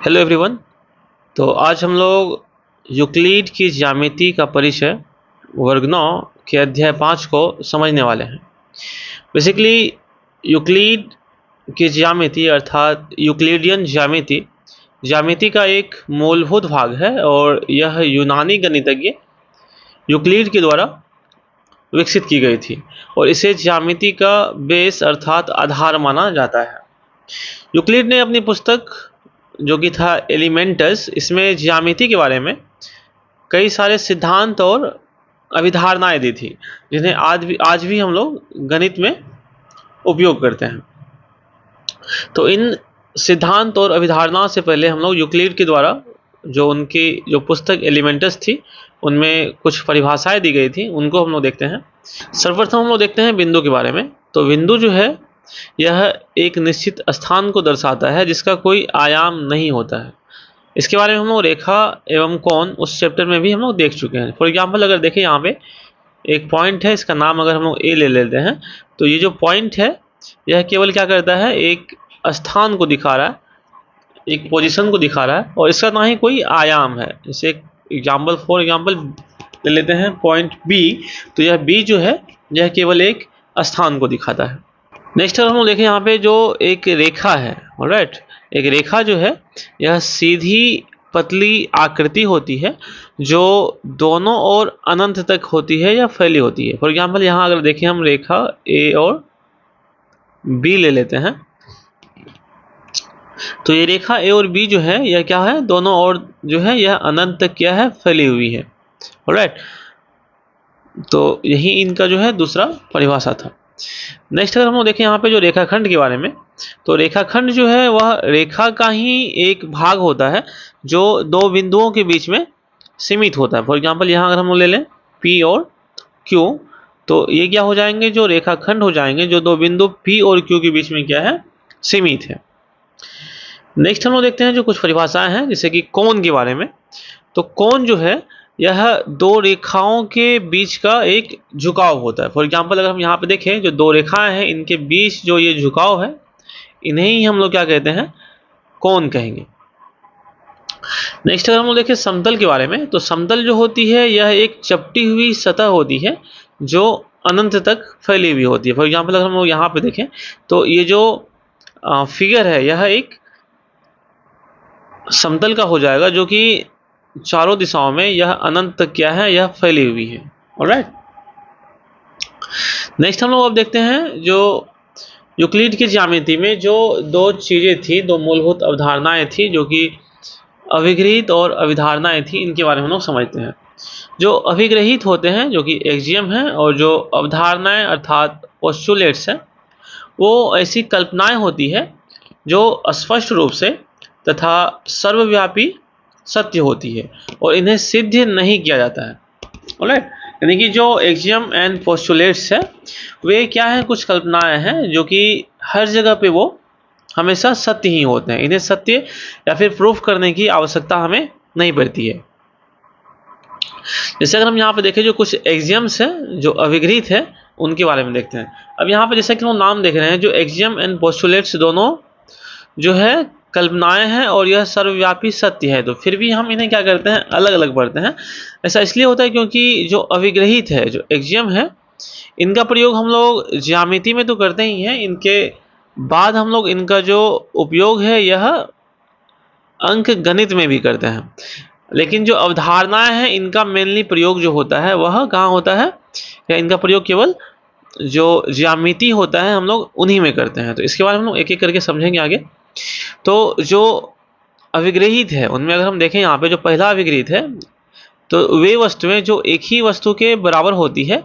Hello everyone. तो आज हम लोग यूक्लिड की ज्यामिति का परिचय वर्ग 9 के अध्याय 5 को समझने वाले हैं। बेसिकली यूक्लिड की ज्यामिति अर्थात यूक्लिडियन ज्यामिति ज्यामिति का एक मूलभूत भाग है और यह यूनानी गणितज्ञ यूक्लिड के द्वारा विकसित की गई थी और इसे ज्यामिति का बेस अर्थात आधार माना जाता है। यूक्लिड ने अपनी पुस्तक जो कि था एलिमेंटस, इसमें ज्यामिति के बारे में कई सारे सिद्धांत और अभिधारणाएं दी थी जिन्हें आज भी हम लोग गणित में उपयोग करते हैं। तो इन सिद्धांत और अभिधारणाओं से पहले हम लोग यूक्लिड के द्वारा उनकी जो पुस्तक एलिमेंटस थी उनमें कुछ परिभाषाएं दी गई थी, उनको हम लोग देखते हैं। सर्वप्रथम हम लोग देखते हैं बिंदु के बारे में। तो बिंदु जो है यह एक निश्चित स्थान को दर्शाता है जिसका कोई आयाम नहीं होता है। इसके बारे में हम लोग रेखा एवं कोण उस चैप्टर में भी हम लोग देख चुके हैं। फॉर एग्जांपल अगर देखें यहाँ पे एक पॉइंट है, इसका नाम अगर हम लोग ए ले लेते हैं तो ये जो पॉइंट है यह केवल क्या करता है, एक स्थान को दिखा रहा है, एक पोजीशन को दिखा रहा है और इसका ना ही कोई आयाम है। जैसे फॉर एग्जाम्पल ले लेते हैं पॉइंट बी, तो यह बी जो है यह केवल एक स्थान को दिखाता है। नेक्स्ट अगर हम लोग देखें यहाँ पे जो एक रेखा है, ऑलराइट, एक रेखा जो है यह सीधी पतली आकृति होती है जो दोनों ओर अनंत तक होती है या फैली होती है। फॉर एग्जांपल यहाँ अगर देखें हम रेखा ए और बी ले लेते हैं तो ये रेखा ए और बी जो है यह क्या है, दोनों ओर जो है यह अनंत तक क्या है, फैली हुई है। ऑलराइट, तो यही इनका जो है दूसरा परिभाषा था। नेक्स्ट अगर हम लोग देखें यहाँ पे जो रेखाखंड के बारे में, तो रेखाखंड जो है वह रेखा का ही एक भाग होता है जो दो बिंदुओं के बीच में सीमित होता है। फॉर एग्जांपल यहाँ अगर हम लोग ले लें P और Q, तो ये क्या हो जाएंगे, जो रेखाखंड हो जाएंगे जो दो बिंदु P और Q के बीच में क्या है, सीमित है। नेक्स्ट हम लोग देखते हैं जो कुछ परिभाषाएं हैं जैसे कि कोण के बारे में। तो कोण जो है यह दो रेखाओं के बीच का एक झुकाव होता है। फॉर एग्जांपल अगर हम यहाँ पे देखें जो दो रेखाएं हैं इनके बीच जो ये झुकाव है इन्हें ही हम लोग क्या कहते हैं, कोण कहेंगे। नेक्स्ट अगर हम लोग देखें समतल के बारे में, तो समतल जो होती है यह एक चपटी हुई सतह होती है जो अनंत तक फैली हुई होती है। फॉर एग्जांपल अगर हम लोग यहाँ पे देखें तो ये जो फिगर है यह एक समतल का हो जाएगा जो कि चारों दिशाओं में यह अनंत तक क्या है, यह फैली हुई है। ऑलराइट, नेक्स्ट हम लोग अब देखते हैं जो यूक्लिड की ज्यामिति में जो दो चीजें थी, दो मूलभूत अवधारणाएं थी जो कि अभिग्रहित और अभिधारणाएं थी, इनके बारे में हम लोग समझते हैं। जो अभिग्रहित होते हैं जो कि एक्सियम है और जो अवधारणाएं अर्थात पोस्टुलेट्स हैं वो ऐसी कल्पनाएं होती है जो स्पष्ट रूप से तथा सर्वव्यापी सत्य होती है और इन्हें सिद्ध नहीं किया जाता है। ऑलराइट, यानी कि जो एक्सियम एंड पोस्टुलेट्स है वे क्या है, कुछ कल्पनाएं हैं जो कि हर जगह पे वो हमेशा सत्य ही होते हैं, इन्हें सत्य या फिर प्रूफ करने की आवश्यकता हमें नहीं पड़ती है। जैसे अगर हम यहाँ पे देखें जो कुछ एक्सियम्स है जो अभिग्रहित है उनके बारे में देखते हैं। अब यहाँ पे जैसे कि हम नाम देख रहे हैं जो एक्सियम एंड पोस्टुलेट्स दोनों जो है कल्पनाएं हैं और यह सर्वव्यापी सत्य है, तो फिर भी हम इन्हें क्या करते हैं, अलग अलग पढ़ते हैं। ऐसा इसलिए होता है क्योंकि जो अभिग्रहित है, जो एक्सियम है, इनका प्रयोग हम लोग ज्यामिति में तो करते ही हैं, इनके बाद हम लोग इनका जो उपयोग है यह अंक गणित में भी करते हैं। लेकिन जो अवधारणाएं हैं इनका मेनली प्रयोग जो होता है वह कहाँ होता है, या इनका प्रयोग केवल जो ज्यामिति होता है हम लोग उन्हीं में करते हैं। तो इसके बारे में हम लोग एक एक करके समझेंगे आगे। तो जो अभिग्रहित है उनमें अगर हम देखें यहाँ पे जो पहला अभिग्रहित है, तो वे वस्तुएं जो एक ही वस्तु के बराबर होती है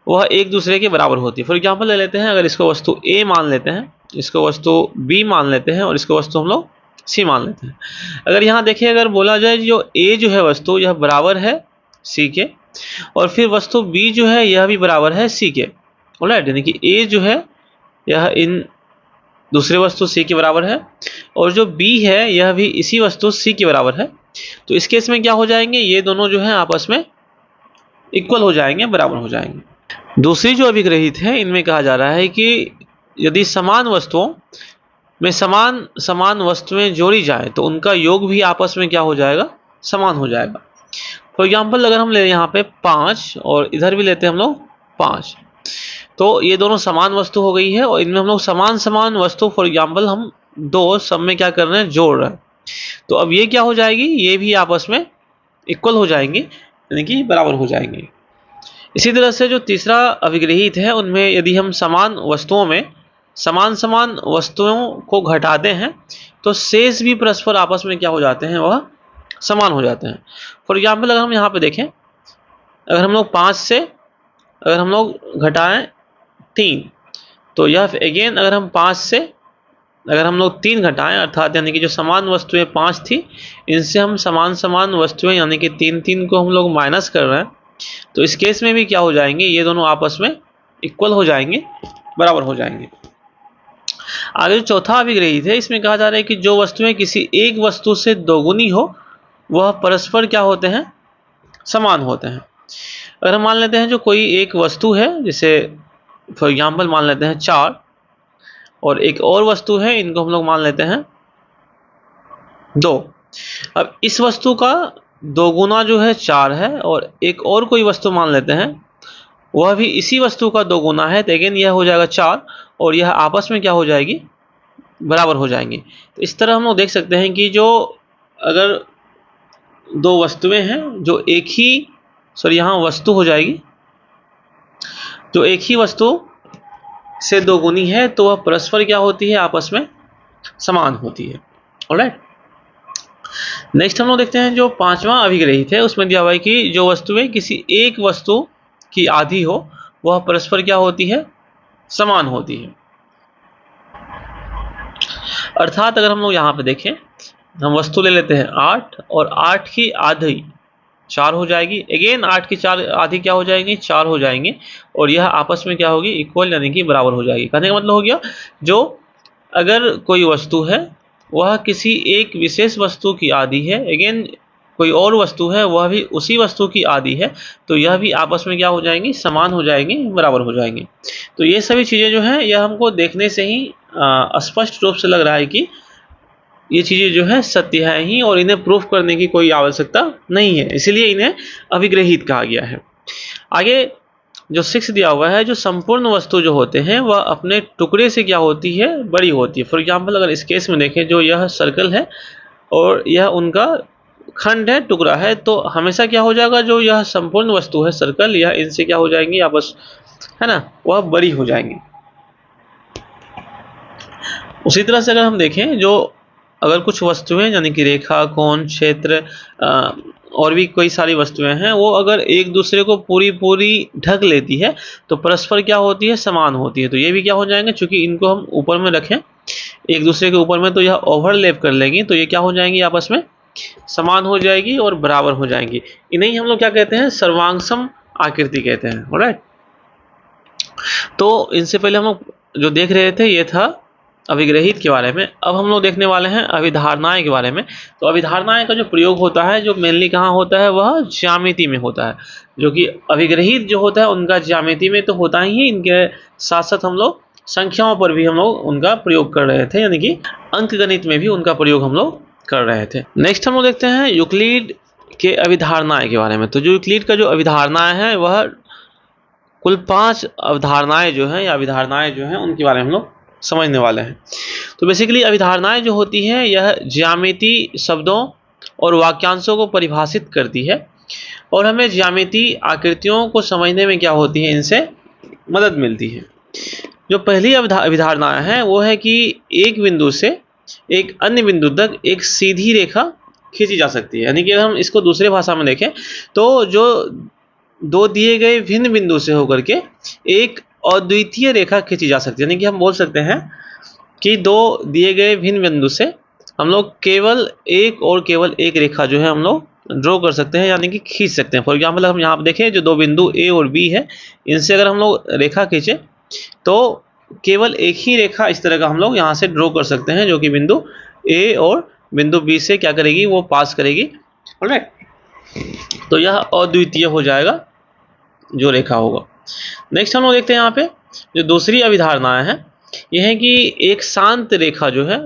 वह एक दूसरे के बराबर होती है। फॉर एग्जांपल ले लेते हैं, अगर इसको वस्तु ए मान लेते हैं, इसको वस्तु बी मान लेते हैं और इसको वस्तु हम लोग सी मान लेते हैं। अगर यहाँ देखिए अगर बोला जाए जो ए जो है वस्तु यह बराबर है सी के और फिर वस्तु बी जो है यह भी बराबर है सी के। ऑलराइट, यानी कि ए जो है यह इन दूसरे वस्तु सी के बराबर है और जो बी है यह भी इसी वस्तु सी के बराबर है। तो इस केस में क्या हो जाएंगे, ये दोनों जो है आपस में इक्वल हो जाएंगे, बराबर हो जाएंगे। दूसरी जो अभिग्रहित है इनमें कहा जा रहा है कि यदि समान वस्तुओं में समान समान वस्तुएं जोड़ी जाए तो उनका योग भी आपस में क्या हो जाएगा, समान हो जाएगा। फॉर एग्जाम्पल अगर हम ले यहाँ पे 5 और इधर भी लेते हैं हम लोग 5, तो ये दोनों समान वस्तु हो गई है और इनमें हम लोग समान समान वस्तु फॉर एग्जाम्पल हम 2 सब में क्या कर रहे हैं, जोड़ रहे हैं। तो अब ये क्या हो जाएगी, ये भी आपस में इक्वल हो जाएंगे, यानी कि बराबर हो जाएंगे। इसी तरह से जो तीसरा अभिग्रहित है उनमें यदि हम समान वस्तुओं में समान समान वस्तुओं को घटाते हैं तो शेष भी परस्पर आपस में क्या हो जाते हैं, वह समान हो जाते हैं। फॉर एग्जाम्पल अगर हम यहाँ पे देखें, अगर हम लोग 5 से अगर हम लोग घटाएं 3, तो यह अगेन अगर हम 5 से अगर हम लोग 3 घटाएं, अर्थात यानी कि जो समान वस्तुएं 5 थी, इनसे हम समान समान वस्तुएं यानी कि 3 को हम लोग माइनस कर रहे हैं, तो इस केस में भी क्या हो जाएंगे, ये दोनों आपस में इक्वल हो जाएंगे, बराबर हो जाएंगे। आगे जो चौथा अभिग्रहित है, इसमें कहा जा रहा है कि जो वस्तुएं किसी एक वस्तु से दोगुनी हो वह परस्पर क्या होते हैं, समान होते हैं। अगर हम मान लेते हैं जो कोई एक वस्तु है, जैसे फॉर एग्जाम्पल मान लेते हैं 4, और एक और वस्तु है, इनको हम लोग मान लेते हैं 2। अब इस वस्तु का दोगुना जो है 4 है, और एक और कोई वस्तु मान लेते हैं वह भी इसी वस्तु का दोगुना है, तो अगेन यह हो जाएगा 4 और यह आपस में क्या हो जाएगी, बराबर हो जाएंगे। तो इस तरह हम लोग देख सकते हैं कि जो अगर 2 वस्तुएं हैं जो एक ही यहाँ वस्तु हो जाएगी, जो एक ही वस्तु से दोगुनी है तो वह परस्पर क्या होती है, आपस में समान होती है। ऑलराइट, नेक्स्ट हम लोग देखते हैं जो 5वां अभिग्रहित है, उसमें दिया हुआ है कि जो वस्तुएं किसी एक वस्तु की आधी हो वह परस्पर क्या होती है, समान होती है। अर्थात अगर हम लोग यहाँ पे देखें, हम वस्तु ले लेते हैं 8 और 8 की आधी 4 हो जाएगी, अगेन 8 की 4 आधी क्या हो जाएंगी, 4 हो जाएंगे, और यह आपस में क्या होगी, इक्वल यानी कि बराबर हो जाएगी। कहने का मतलब हो गया, जो अगर कोई वस्तु है वह किसी एक विशेष वस्तु की आधी है, अगेन कोई और वस्तु है वह भी उसी वस्तु की आधी है, तो यह भी आपस में क्या हो जाएंगी, समान हो जाएंगी, बराबर हो जाएंगी। तो ये सभी चीज़ें जो हैं यह हमको देखने से ही स्पष्ट रूप से लग रहा है कि ये चीज़ें जो है सत्य है ही, और इन्हें प्रूफ करने की कोई आवश्यकता नहीं है, इसलिए इन्हें अभिग्रहित कहा गया है। आगे जो 6 दिया हुआ है, जो संपूर्ण वस्तु जो होते हैं वह अपने टुकड़े से क्या होती है, बड़ी होती है। फॉर एग्जाम्पल अगर इस केस में देखें, जो यह सर्कल है और यह उनका खंड है, टुकड़ा है, तो हमेशा क्या हो जाएगा, जो यह संपूर्ण वस्तु है सर्कल, यह इनसे क्या हो जाएंगी, आपस है ना, वह बड़ी हो जाएंगी। उसी तरह से अगर हम देखें, जो अगर कुछ वस्तुएं यानी कि रेखा, कोण, क्षेत्र और भी कई सारी वस्तुएं हैं, वो अगर एक दूसरे को पूरी ढक लेती है तो परस्पर क्या होती है, समान होती है। तो ये भी क्या हो जाएंगे, चूंकि इनको हम ऊपर में रखें एक दूसरे के ऊपर में, तो यह ओवरलैप कर लेंगी, तो ये क्या हो जाएंगी, आपस में समान हो जाएगी और बराबर हो जाएंगी। इन्हें हम लोग क्या कहते हैं, सर्वांगसम आकृति कहते हैं। ऑलराइट, तो इनसे पहले हम लोग जो देख रहे थे ये था अभिग्रहित के बारे में। अब हम लोग देखने वाले हैं अभिधारणाएं के बारे में। तो अभिधारणाएं का जो प्रयोग होता है, जो मेनली कहाँ होता है, वह ज्यामिति में होता है। जो कि अभिग्रहित जो होता है उनका ज्यामिति में तो होता ही है, इनके साथ साथ हम लोग संख्याओं पर भी हम लोग उनका प्रयोग कर रहे थे, यानी कि अंकगणित में भी उनका प्रयोग हम लोग कर रहे थे। नेक्स्ट हम लोग देखते हैं यूक्लिड के अभिधारणाएं के बारे में। तो जो यूक्लिड का जो अभिधारणाएं है, वह कुल 5 अवधारणाएं जो हैं या अभिधारणाएं जो हैं उनके बारे में हम लोग समझने वाले हैं। तो बेसिकली अभिधारणाएं जो होती हैं, यह ज्यामिति शब्दों और वाक्यांशों को परिभाषित करती है और हमें ज्यामिति आकृतियों को समझने में क्या होती है, इनसे मदद मिलती है। जो पहली अभिधारणा है वो है कि एक बिंदु से एक अन्य बिंदु तक एक सीधी रेखा खींची जा सकती है। यानी कि अगर हम इसको दूसरे भाषा में देखें तो जो 2 दिए गए भिन्न बिंदु से होकर के एक अद्वितीय रेखा खींची जा सकती है। यानी कि हम बोल सकते हैं कि 2 दिए गए भिन्न बिंदु से हम लोग केवल एक रेखा जो है हम लोग ड्रॉ कर सकते हैं, यानी कि खींच सकते हैं। फॉर एग्जाम्पल हम यहाँ पर देखें, जो 2 बिंदु ए और बी है, इनसे अगर हम लोग रेखा खींचे तो केवल एक ही रेखा इस तरह का हम लोग यहाँ से ड्रॉ कर सकते हैं, जो कि बिंदु ए और बिंदु बी से क्या करेगी, वो पास करेगी। ऑलराइट, तो यह अद्वितीय हो जाएगा जो रेखा होगा। नेक्स्ट हम लोग देखते हैं यहाँ पे जो दूसरी अभिधारणा है, यह है कि एक शांत रेखा जो है,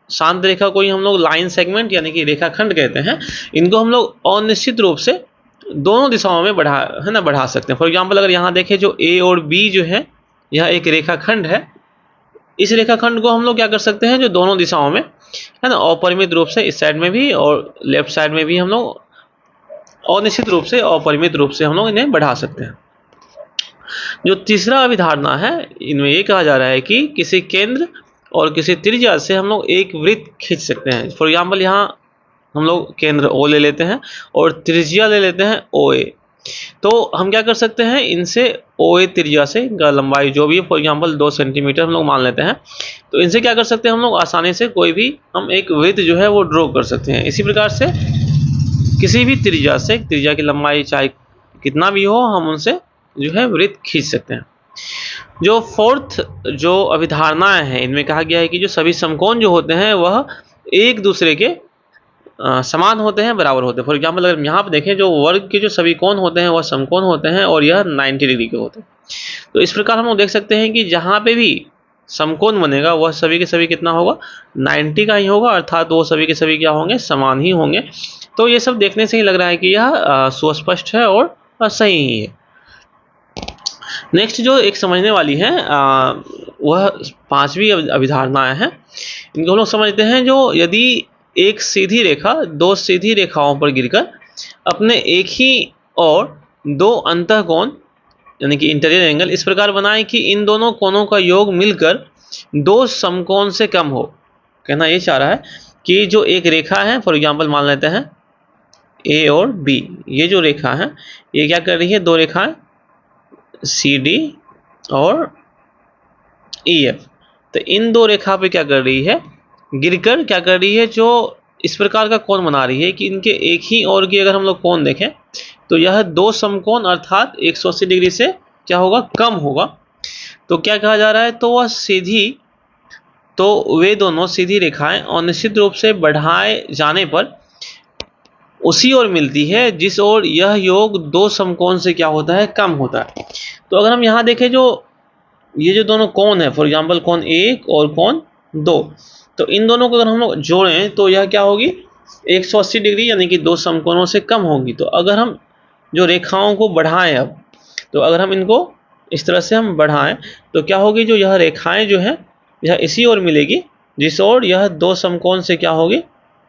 शांत रेखा को ही हम लोग लाइन सेगमेंट यानी कि रेखाखंड कहते हैं। इनको हम लोग अनिश्चित रूप से दोनों दिशाओं में बढ़ा सकते हैं। फॉर एग्जांपल अगर यहाँ देखें जो ए और बी जो है, यह एक रेखाखंड है। इस रेखाखंड को हम लोग क्या कर सकते हैं, जो दोनों दिशाओं में है ना अपरिमित रूप से, इस साइड में भी और लेफ्ट साइड में भी हम लोग अनिश्चित रूप से, अपरिमित रूप से हम लोग इन्हें बढ़ा सकते हैं। जो तीसरा अभिधारणा है, इनमें ये कहा जा रहा है कि किसी केंद्र और किसी त्रिज्या से हम लोग एक वृत्त खींच सकते हैं। फॉर एग्जाम्पल यहाँ हम लोग केंद्र O ले लेते हैं और त्रिज्या ले लेते हैं OA। तो हम क्या कर सकते हैं, इनसे OA त्रिज्या से इनका लंबाई जो भी है, फॉर एग्जाम्पल 2 सेंटीमीटर हम लोग मान लेते हैं। तो इनसे क्या कर सकते हैं, हम लोग आसानी से कोई भी हम एक वृत्त जो है वो ड्रॉ कर सकते हैं। इसी प्रकार से किसी भी त्रिज्या से, त्रिज्या की लंबाई चाहे कितना भी हो, हम उनसे जो है वृत्त खींच सकते हैं। जो फोर्थ जो अभिधारणाएं हैं, इनमें कहा गया है कि जो सभी समकोण जो होते हैं वह एक दूसरे के समान होते हैं, बराबर होते हैं। फॉर एग्जाम्पल अगर यहाँ पर देखें, जो वर्ग के जो सभी कोण होते हैं वह समकोण होते हैं और यह 90 डिग्री के होते हैं। तो इस प्रकार हम लोग देख सकते हैं कि जहाँ पे भी समकोण बनेगा वह सभी के सभी कितना होगा, 90 का ही होगा, अर्थात वो सभी के सभी क्या होंगे, समान ही होंगे। तो ये सब देखने से ही लग रहा है कि यह सुस्पष्ट है और सही ही है। नेक्स्ट जो एक समझने वाली है वह पांचवी अभिधारणाएं हैं। इनको हम लोग समझते हैं। जो यदि एक सीधी रेखा दो सीधी रेखाओं पर गिरकर अपने एक ही और दो अंतःकोण यानी कि इंटीरियर एंगल इस प्रकार बनाए कि इन दोनों कोणों का योग मिलकर दो समकोण से कम हो। कहना ये चाह रहा है कि जो एक रेखा है, फॉर एग्जांपल मान लेते हैं ए और बी, ये जो रेखा है ये क्या कर रही है, दो रेखाएं CD और EF। तो इन दो रेखा पे क्या कर रही है, गिरकर क्या कर रही है, जो इस प्रकार का कोण बना रही है कि इनके एक ही ओर की अगर हम लोग कोण देखें तो यह दो समकोण अर्थात 180 डिग्री से क्या होगा, कम होगा। तो क्या कहा जा रहा है, तो वह सीधी, तो वे दोनों सीधी रेखाएं अनिश्चित रूप से बढ़ाए जाने पर उसी ओर मिलती है जिस ओर यह योग दो समकोण से क्या होता है, कम होता है। तो अगर हम यहाँ देखें, जो ये जो दोनों कोण है, फॉर एग्जांपल कोण 1 और कोण 2, तो इन दोनों को अगर हम लोग जोड़ें तो यह क्या होगी, 180 डिग्री यानी कि दो समकोणों से कम होगी। तो अगर हम जो रेखाओं को बढ़ाएं अब, तो अगर हम इनको इस तरह से हम बढ़ाएं तो क्या होगी, जो यह रेखाएं जो है यह इसी ओर मिलेगी जिस ओर यह दो समकोण से क्या होगी,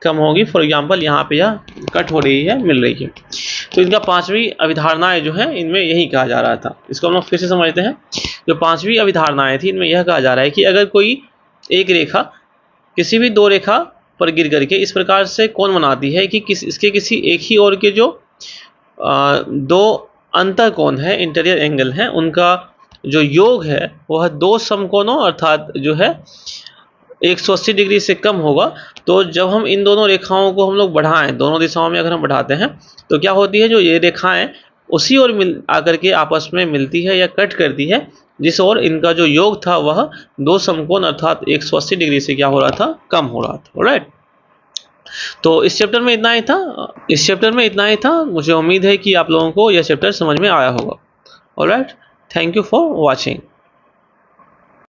कम होगी। फॉर एग्जांपल यहाँ पे यह कट हो रही है, मिल रही है। तो इनका पांचवी अभिधारणाएं जो है इनमें यही कहा जा रहा था। इसको हम लोग फिर से समझते हैं। जो पांचवी अभिधारणाएं थी इनमें यह कहा जा रहा है कि अगर कोई एक रेखा किसी भी दो रेखा पर गिर करके इस प्रकार से कोण बनाती है कि इसके किसी एक ही ओर के जो दो अंतःकोण है, इंटीरियर एंगल है, उनका जो योग है वह दो समकोणों अर्थात जो है 180 डिग्री से कम होगा। तो जब हम इन दोनों रेखाओं को हम लोग बढ़ाएं, दोनों दिशाओं में अगर हम बढ़ाते हैं तो क्या होती है, जो ये रेखाएं उसी ओर आकर के आपस में मिलती है या कट करती है जिस ओर इनका जो योग था वह दो समकोण अर्थात 180 डिग्री से क्या हो रहा था, कम हो रहा था। ऑलराइट, तो इस चैप्टर में इतना ही था। मुझे उम्मीद है कि आप लोगों को यह चैप्टर समझ में आया होगा। Alright, thank you for watching.